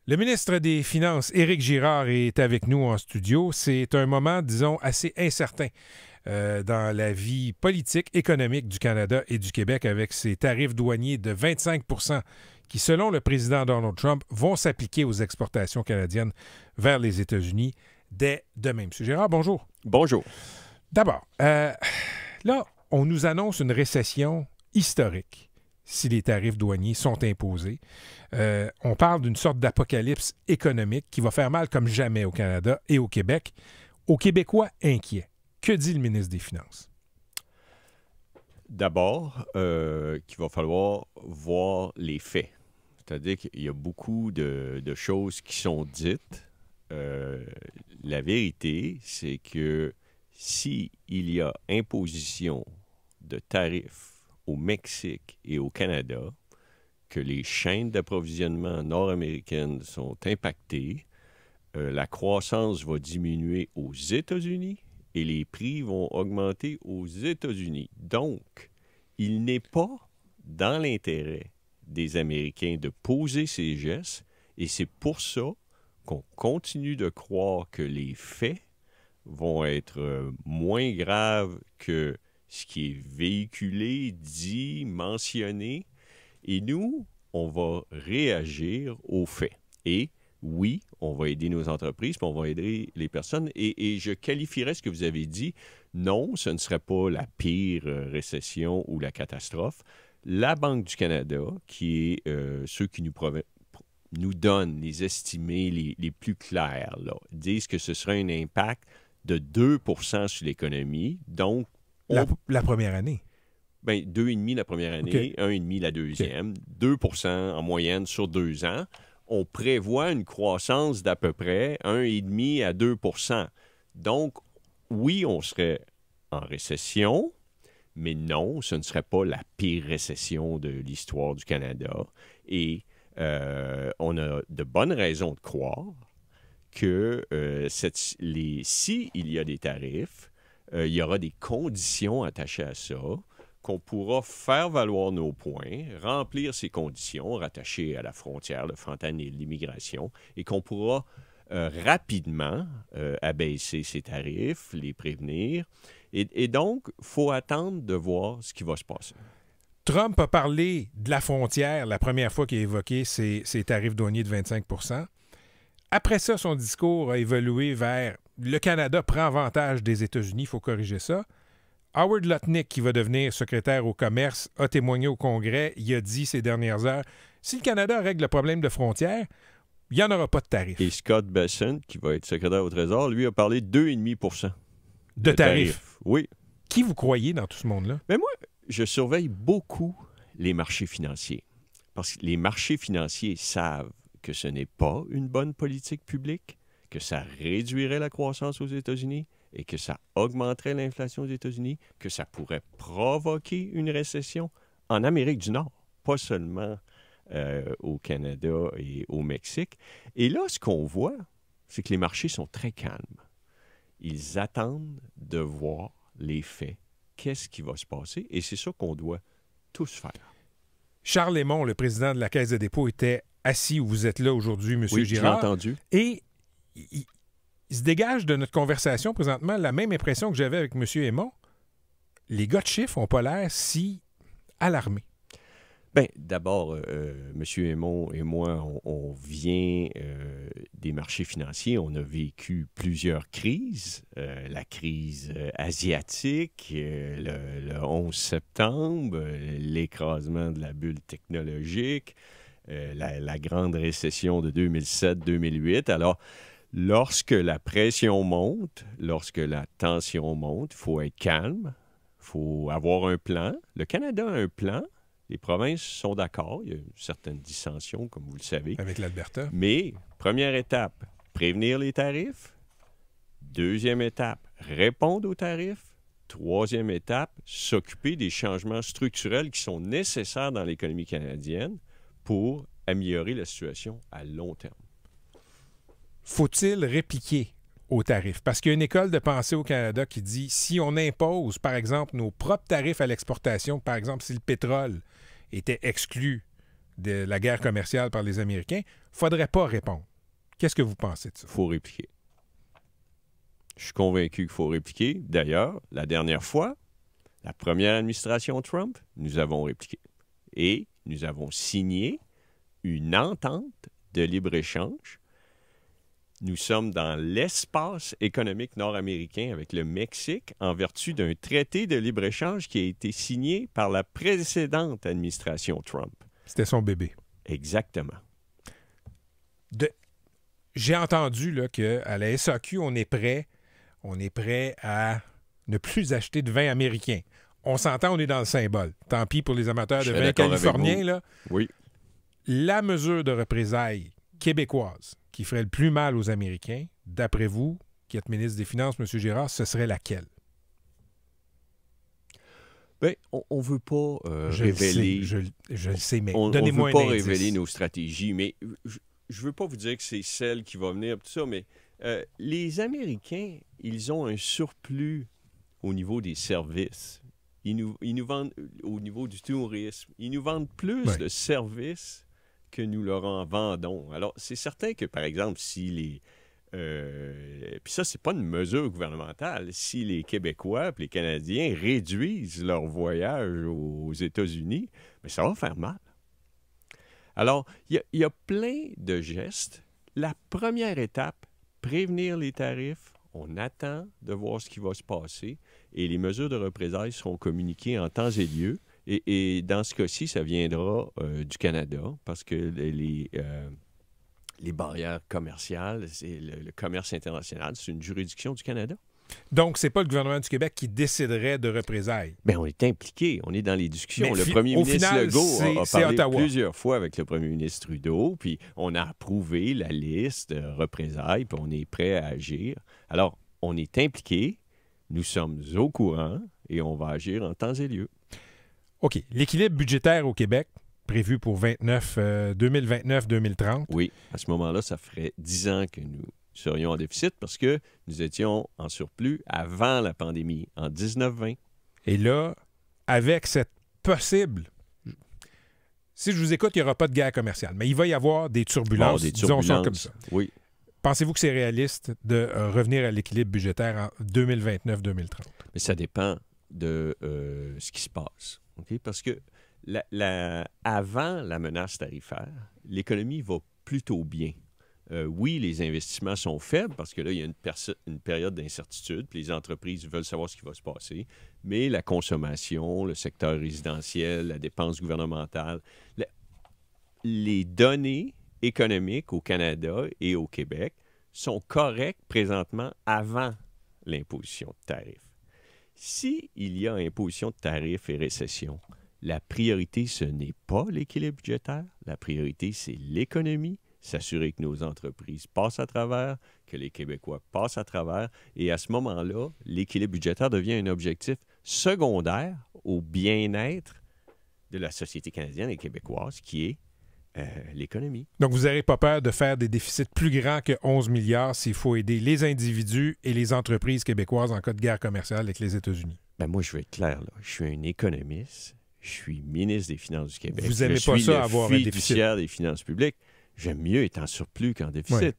Le ministre des Finances, Éric Girard, est avec nous en studio. C'est un moment, disons, assez incertain dans la vie politique, économique du Canada et du Québec avec ces tarifs douaniers de 25 % qui, selon le président Donald Trump, vont s'appliquer aux exportations canadiennes vers les États-Unis dès demain. M. Girard, bonjour. Bonjour. D'abord, là, on nous annonce une récession historique si les tarifs douaniers sont imposés. On parle d'une sorte d'apocalypse économique qui va faire mal comme jamais au Canada et au Québec. Aux Québécois inquiets. Que dit le ministre des Finances? D'abord, qu'il va falloir voir les faits. C'est-à-dire qu'il y a beaucoup de choses qui sont dites. La vérité, c'est que s'il y a imposition de tarifs au Mexique et au Canada, que les chaînes d'approvisionnement nord-américaines sont impactées, la croissance va diminuer aux États-Unis et les prix vont augmenter aux États-Unis. Donc, il n'est pas dans l'intérêt des Américains de poser ces gestes et c'est pour ça qu'on continue de croire que les faits vont être moins graves que ce qui est véhiculé, dit, mentionné. Et nous, on va réagir aux faits. Et oui, on va aider nos entreprises, puis on va aider les personnes. Et je qualifierais ce que vous avez dit. Non, ce ne serait pas la pire récession ou la catastrophe. La Banque du Canada, qui est ceux qui nous donnent les estimés les plus clairs, là, disent que ce serait un impact de 2 % sur l'économie. Donc, la première année. Bien, 2,5 la première année, 1,5 la deuxième, 2 % en moyenne sur 2 ans. On prévoit une croissance d'à peu près 1,5 à 2 %. Donc, oui, on serait en récession, mais non, ce ne serait pas la pire récession de l'histoire du Canada. Et on a de bonnes raisons de croire que s'il y a des tarifs, il y aura des conditions attachées à ça, qu'on pourra faire valoir nos points, remplir ces conditions rattachées à la frontière, le fentanyl, l'immigration, et qu'on pourra rapidement abaisser ces tarifs, les prévenir. Et donc, il faut attendre de voir ce qui va se passer. Trump a parlé de la frontière la première fois qu'il a évoqué ces tarifs douaniers de 25 %. Après ça, son discours a évolué vers le Canada prend avantage des États-Unis, il faut corriger ça. Howard Lutnick, qui va devenir secrétaire au commerce, a témoigné au Congrès. Il a dit ces dernières heures, si le Canada règle le problème de frontières, il n'y en aura pas de tarifs. Et Scott Bessent, qui va être secrétaire au Trésor, lui a parlé de 2,5 % de tarifs. Oui. Qui vous croyez dans tout ce monde-là? Mais moi, je surveille beaucoup les marchés financiers. Parce que les marchés financiers savent que ce n'est pas une bonne politique publique, que ça réduirait la croissance aux États-Unis et que ça augmenterait l'inflation aux États-Unis, que ça pourrait provoquer une récession en Amérique du Nord, pas seulement au Canada et au Mexique. Et là, ce qu'on voit, c'est que les marchés sont très calmes. Ils attendent de voir les faits. Qu'est-ce qui va se passer? Et c'est ça qu'on doit tous faire. Charles Lemond, le président de la Caisse de dépôt, était assis où vous êtes là aujourd'hui, M. Oui, Girard. j'ai entendu. Et il se dégage de notre conversation présentement la même impression que j'avais avec M. Lemond. Les gars de chiffres n'ont pas l'air si alarmés. Bien, d'abord, M. Lemond et moi, on vient des marchés financiers. On a vécu plusieurs crises. La crise asiatique, le 11 septembre, l'écrasement de la bulle technologique, la grande récession de 2007-2008. Alors, lorsque la pression monte, lorsque la tension monte, il faut être calme, il faut avoir un plan. Le Canada a un plan. Les provinces sont d'accord. Il y a une certaine dissension, comme vous le savez. Avec l'Alberta. Mais, première étape, prévenir les tarifs. Deuxième étape, répondre aux tarifs. Troisième étape, s'occuper des changements structurels qui sont nécessaires dans l'économie canadienne pour améliorer la situation à long terme. Faut-il répliquer aux tarifs? Parce qu'il y a une école de pensée au Canada qui dit si on impose, par exemple, nos propres tarifs à l'exportation, par exemple, si le pétrole était exclu de la guerre commerciale par les Américains, il ne faudrait pas répondre. Qu'est-ce que vous pensez de ça? Il faut répliquer. Je suis convaincu qu'il faut répliquer. D'ailleurs, la dernière fois, la première administration Trump, nous avons répliqué. Et nous avons signé une entente de libre-échange. Nous sommes dans l'espace économique nord-américain avec le Mexique en vertu d'un traité de libre-échange qui a été signé par la précédente administration Trump. C'était son bébé. Exactement. J'ai entendu qu'à la SAQ, on est prêt à ne plus acheter de vin américain. On s'entend, on est dans le symbole. Tant pis pour les amateurs de vin californien. Là. Oui. La mesure de représailles québécoise qui ferait le plus mal aux Américains, d'après vous, qui êtes ministre des Finances, M. Girard, ce serait laquelle? Bien, on ne veut pas révéler... Je le sais, mais donnez-moi un indice. On ne veut pas révéler nos stratégies, mais je ne veux pas vous dire que c'est celle qui va venir, tout ça, mais les Américains, ils ont un surplus au niveau des services. Ils nous vendent, au niveau du tourisme, ils nous vendent plus de services que nous leur en vendons. Alors, c'est certain que, par exemple, si les... puis ça, c'est pas une mesure gouvernementale. Si les Québécois et les Canadiens réduisent leur voyage aux États-Unis, mais ça va faire mal. Alors, il y a plein de gestes. La première étape, prévenir les tarifs. On attend de voir ce qui va se passer et les mesures de représailles seront communiquées en temps et lieu. Et dans ce cas-ci, ça viendra du Canada parce que les barrières commerciales, c'est le commerce international, c'est une juridiction du Canada. Donc, c'est pas le gouvernement du Québec qui déciderait de représailles. Bien, on est impliqué, on est dans les discussions. Mais le premier ministre Legault a parlé Ottawa. Plusieurs fois avec le premier ministre Trudeau, puis on a approuvé la liste de représailles, puis on est prêt à agir. Alors, on est impliqué, nous sommes au courant et on va agir en temps et lieu. OK. L'équilibre budgétaire au Québec, prévu pour 2029-2030. Oui, à ce moment-là, ça ferait 10 ans que nous serions en déficit parce que nous étions en surplus avant la pandémie, en 19-20. Et là, avec cette possible... Si je vous écoute, il n'y aura pas de guerre commerciale, mais il va y avoir des turbulences, disons ça comme ça. Oui. Pensez-vous que c'est réaliste de revenir à l'équilibre budgétaire en 2029-2030? Mais ça dépend de ce qui se passe. Okay? Parce que avant la menace tarifaire, l'économie va plutôt bien. Oui, les investissements sont faibles parce que là, il y a une période d'incertitude, puis les entreprises veulent savoir ce qui va se passer, mais la consommation, le secteur résidentiel, la dépense gouvernementale, les données économiques au Canada et au Québec sont correctes présentement avant l'imposition de tarifs. S'il y a imposition de tarifs et récession, la priorité, ce n'est pas l'équilibre budgétaire, la priorité, c'est l'économie, s'assurer que nos entreprises passent à travers, que les Québécois passent à travers. Et à ce moment-là, l'équilibre budgétaire devient un objectif secondaire au bien-être de la société canadienne et québécoise, qui est l'économie. Donc, vous n'aurez pas peur de faire des déficits plus grands que 11 milliards s'il faut aider les individus et les entreprises québécoises en cas de guerre commerciale avec les États-Unis? Bien, moi, je vais être clair, là. Je suis un économiste, je suis ministre des Finances du Québec. Vous n'aimez pas ça, avoir un déficit? Je suis le fiduciaire des finances publiques. J'aime mieux être en surplus qu'en déficit. Oui.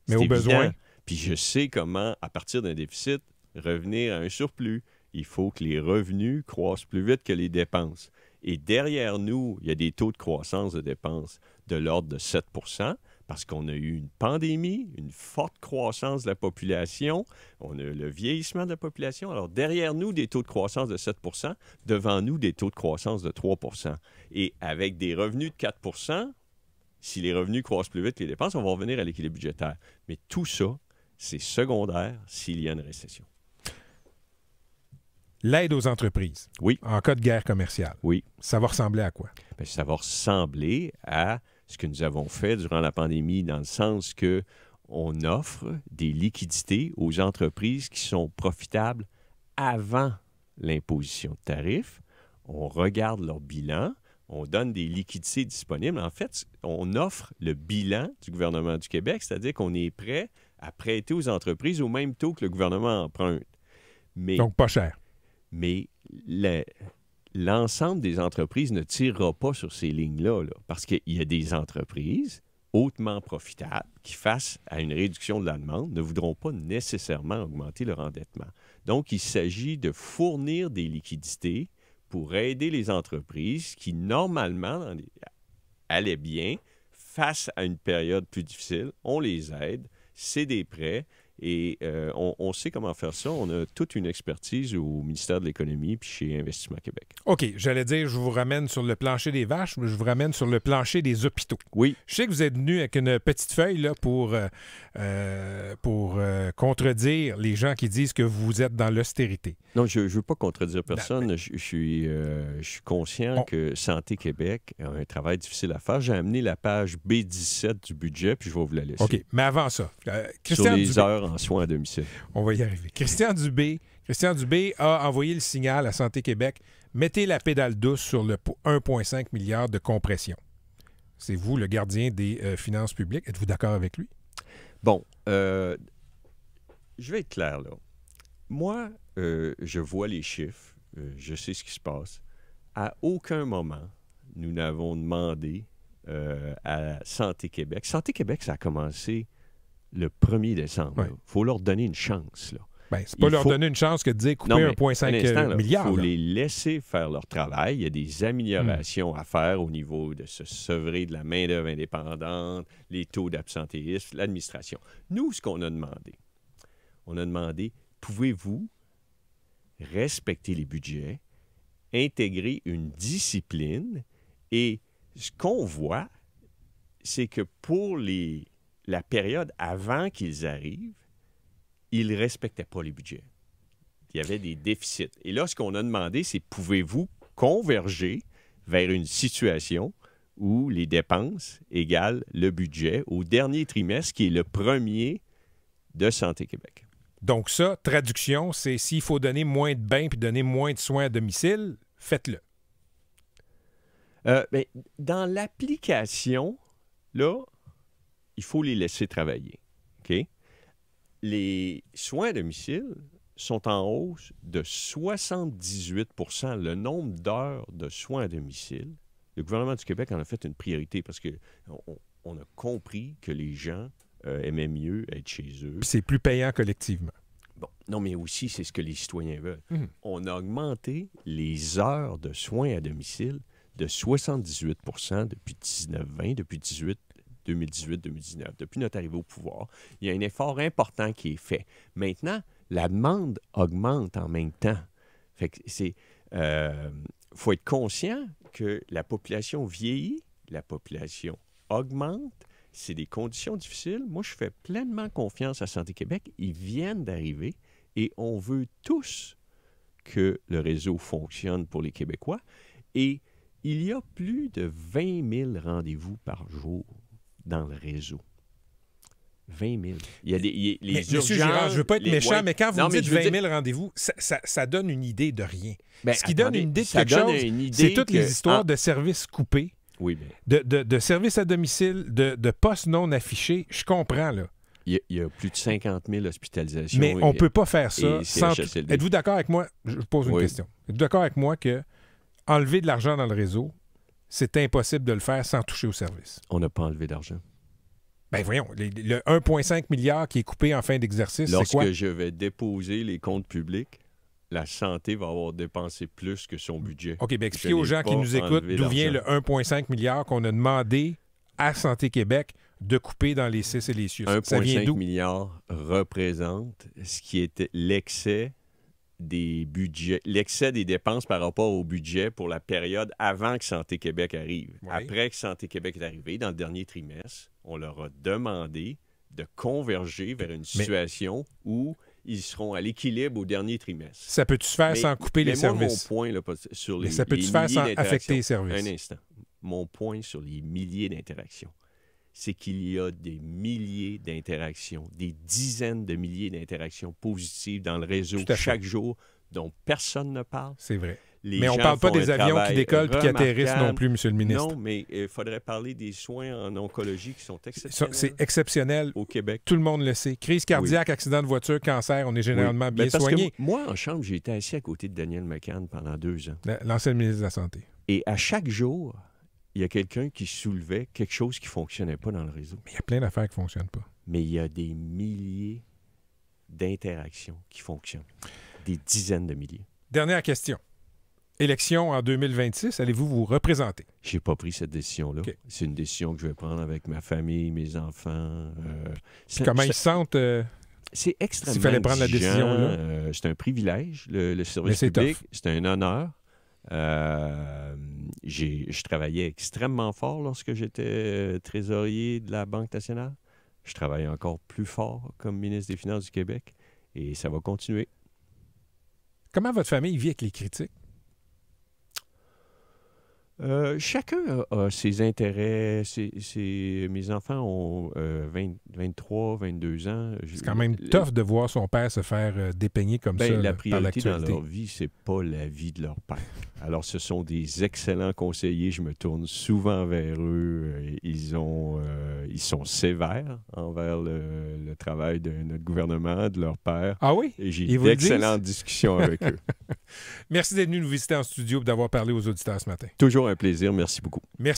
Mais au besoin. Puis je sais comment, à partir d'un déficit, revenir à un surplus. Il faut que les revenus croissent plus vite que les dépenses. Et derrière nous, il y a des taux de croissance de dépenses de l'ordre de 7 % parce qu'on a eu une pandémie, une forte croissance de la population, on a le vieillissement de la population. Alors, derrière nous, des taux de croissance de 7 %, devant nous, des taux de croissance de 3 %. Et avec des revenus de 4 %, si les revenus croissent plus vite que les dépenses, on va revenir à l'équilibre budgétaire. Mais tout ça, c'est secondaire s'il y a une récession. L'aide aux entreprises. Oui. En cas de guerre commerciale. Oui. Ça va ressembler à quoi? Bien, ça va ressembler à ce que nous avons fait durant la pandémie, dans le sens que on offre des liquidités aux entreprises qui sont profitables avant l'imposition de tarifs. On regarde leur bilan. On donne des liquidités disponibles. En fait, on offre le bilan du gouvernement du Québec, c'est-à-dire qu'on est prêt à prêter aux entreprises au même taux que le gouvernement emprunte. Donc, pas cher. Mais l'ensemble des entreprises ne tirera pas sur ces lignes-là, là, parce qu'il y a des entreprises hautement profitables qui, face à une réduction de la demande, ne voudront pas nécessairement augmenter leur endettement. Donc, il s'agit de fournir des liquidités pour aider les entreprises qui, normalement, allaient bien face à une période plus difficile. On les aide, c'est des prêts. Et on sait comment faire ça. On a toute une expertise au ministère de l'Économie puis chez Investissement Québec. OK, j'allais dire, je vous ramène sur le plancher des vaches, mais je vous ramène sur le plancher des hôpitaux. Oui. Je sais que vous êtes venu avec une petite feuille là, pour contredire les gens qui disent que vous êtes dans l'austérité. Non, je ne veux pas contredire personne. Je suis conscient que Santé Québec a un travail difficile à faire. J'ai amené la page B17 du budget, puis je vais vous la laisser. OK, mais avant ça, Christian sur les Dubé, heures en soins à domicile. On va y arriver. Christian Dubé a envoyé le signal à Santé Québec. Mettez la pédale douce sur le 1,5 milliard de compression. C'est vous, le gardien des finances publiques. Êtes-vous d'accord avec lui? Bon, je vais être clair, là. Moi, je vois les chiffres, je sais ce qui se passe. À aucun moment, nous n'avons demandé à Santé Québec. Santé Québec, ça a commencé le 1er décembre. Il faut leur donner une chance, là. Ben, c'est pas donner une chance que de dire couper 1,5 milliard. Il faut les laisser faire leur travail. Il y a des améliorations à faire au niveau de se sevrer de la main-d'œuvre indépendante, les taux d'absentéisme, l'administration. Nous, ce qu'on a demandé, pouvez-vous respecter les budgets, intégrer une discipline, et ce qu'on voit, c'est que pour la période avant qu'ils arrivent, ils ne respectaient pas les budgets. Il y avait des déficits. Et là, ce qu'on a demandé, c'est pouvez-vous converger vers une situation où les dépenses égalent le budget au dernier trimestre, qui est le premier de Santé Québec. Donc ça, traduction, c'est s'il faut donner moins de bains puis donner moins de soins à domicile, faites-le. Mais dans l'application, là, il faut les laisser travailler. OK? Les soins à domicile sont en hausse de 78 % le nombre d'heures de soins à domicile. Le gouvernement du Québec en a fait une priorité parce qu'on a compris que les gens aimaient mieux être chez eux. Puis c'est plus payant collectivement. Bon, non, mais aussi, c'est ce que les citoyens veulent. On a augmenté les heures de soins à domicile de 78 % depuis 19-20, depuis 2018-2019, depuis notre arrivée au pouvoir. Il y a un effort important qui est fait. Maintenant, la demande augmente en même temps. Fait que faut être conscient que la population vieillit, la population augmente, c'est des conditions difficiles. Moi, je fais pleinement confiance à Santé Québec. Ils viennent d'arriver et on veut tous que le réseau fonctionne pour les Québécois. Et il y a plus de 20 000 rendez-vous par jour dans le réseau. 20 000. Il y a les urgences... Monsieur Girard, je ne veux pas être méchant, mais quand vous dites 20 000 rendez-vous, ça donne une idée de rien. Ce qui donne une idée de quelque chose, c'est toutes les histoires de services coupés, de services à domicile, de postes non affichés. Je comprends, là. Il y a plus de 50 000 hospitalisations. Mais on ne peut pas faire ça sans... Êtes-vous d'accord avec moi? Je vous pose une question. Êtes-vous d'accord avec moi que enlever de l'argent dans le réseau, c'est impossible de le faire sans toucher au service? On n'a pas enlevé d'argent. Ben voyons, le 1,5 milliard qui est coupé en fin d'exercice, c'est quoi? Lorsque je vais déposer les comptes publics, la santé va avoir dépensé plus que son budget. OK, bien expliquez aux gens qui nous écoutent d'où vient le 1,5 milliard qu'on a demandé à Santé Québec de couper dans les CIS et les CIUS. 1,5 milliard représente ce qui était l'excès des budgets, l'excès des dépenses par rapport au budget pour la période avant que Santé Québec arrive. Oui. Après que Santé Québec est arrivé, dans le dernier trimestre, on leur a demandé de converger vers une situation où ils seront à l'équilibre au dernier trimestre. Ça peut-tu se faire sans couper les services? Mon point là, sur les, ça peut-tu se faire sans affecter les services? Un instant. Mon point sur les milliers d'interactions, c'est qu'il y a des milliers d'interactions, des dizaines de milliers d'interactions positives dans le réseau chaque jour dont personne ne parle. C'est vrai. Mais on ne parle pas des avions qui décollent et qui atterrissent non plus, M. le ministre. Non, mais il faudrait parler des soins en oncologie qui sont exceptionnels. C'est exceptionnel. Au Québec. Tout le monde le sait. Crise cardiaque, accident de voiture, cancer, on est généralement bien soigné. Moi, en chambre, j'ai été assis à côté de Daniel McCann pendant 2 ans. L'ancien ministre de la Santé. Et à chaque jour, il y a quelqu'un qui soulevait quelque chose qui ne fonctionnait pas dans le réseau. Mais il y a plein d'affaires qui ne fonctionnent pas. Mais il y a des milliers d'interactions qui fonctionnent. Des dizaines de milliers. Dernière question. Élection en 2026, allez-vous vous représenter? Je n'ai pas pris cette décision-là. Okay. C'est une décision que je vais prendre avec ma famille, mes enfants. Comment ils se sentent? C'est extrêmement s'il fallait prendre la décision-là? C'est un privilège, le service public. C'est un honneur. Je travaillais extrêmement fort lorsque j'étais trésorier de la Banque nationale. Je travaille encore plus fort comme ministre des Finances du Québec et ça va continuer. Comment votre famille vit avec les critiques? Chacun a ses intérêts. Mes enfants ont 23, 22 ans. C'est quand même tough de voir son père se faire dépeigner comme ça la par l'actualité. priorité dans leur vie, c'est pas la vie de leur père. Alors, ce sont des excellents conseillers. Je me tourne souvent vers eux. Ils sont sévères envers le travail de notre gouvernement, de leur père. Ah oui? Et j'ai d'excellentes discussions avec eux. Merci d'être venu nous visiter en studio et d'avoir parlé aux auditeurs ce matin. Toujours un plaisir. Merci beaucoup. Merci.